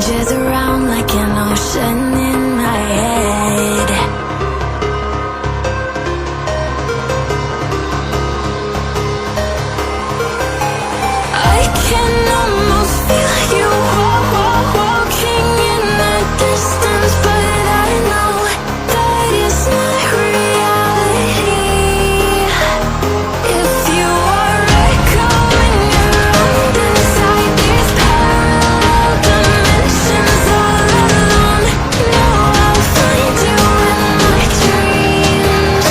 rages around like an ocean in my head. I can almost feel you walking in the distance, but I know that it's not reality. If you are echoing around inside these parallel dimensions all alone, know I'll find you in my dreams.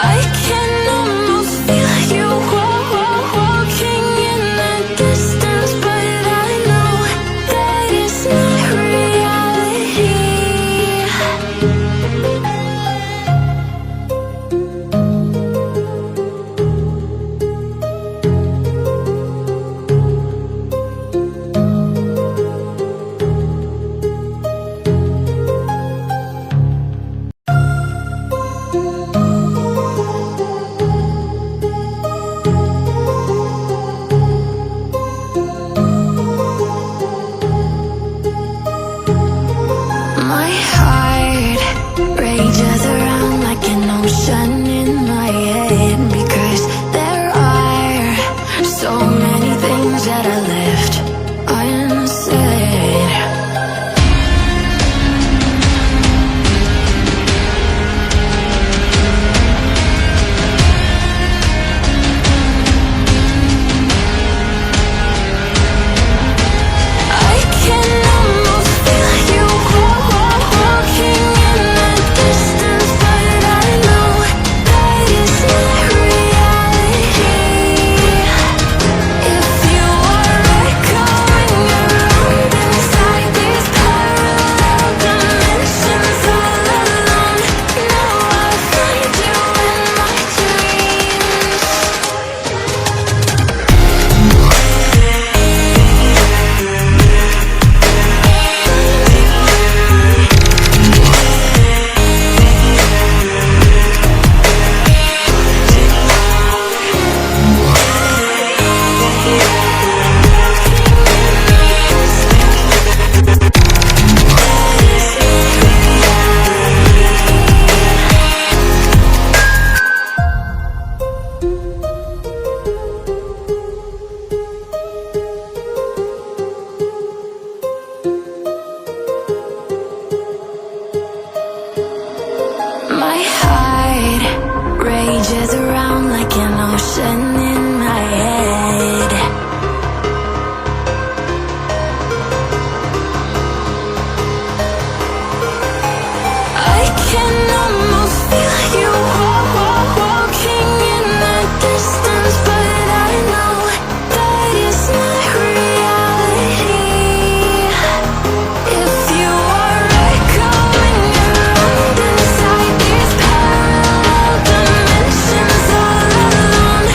I can almost feel you walking in the distance, but I know that it's not reality. My heart rages around like an ocean in my head, because there are so many things that I left unsaid. I can almost feel you walking in the distance, but I know that it's not reality. If you are echoing around inside these parallel dimensions all alone, know I'll find you in my dreams. My heart rages around like an ocean in my head. I can almost feel you walking in the distance, but I know that it's not reality. If you are echoing around inside these parallel dimensions all alone,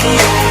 yeah.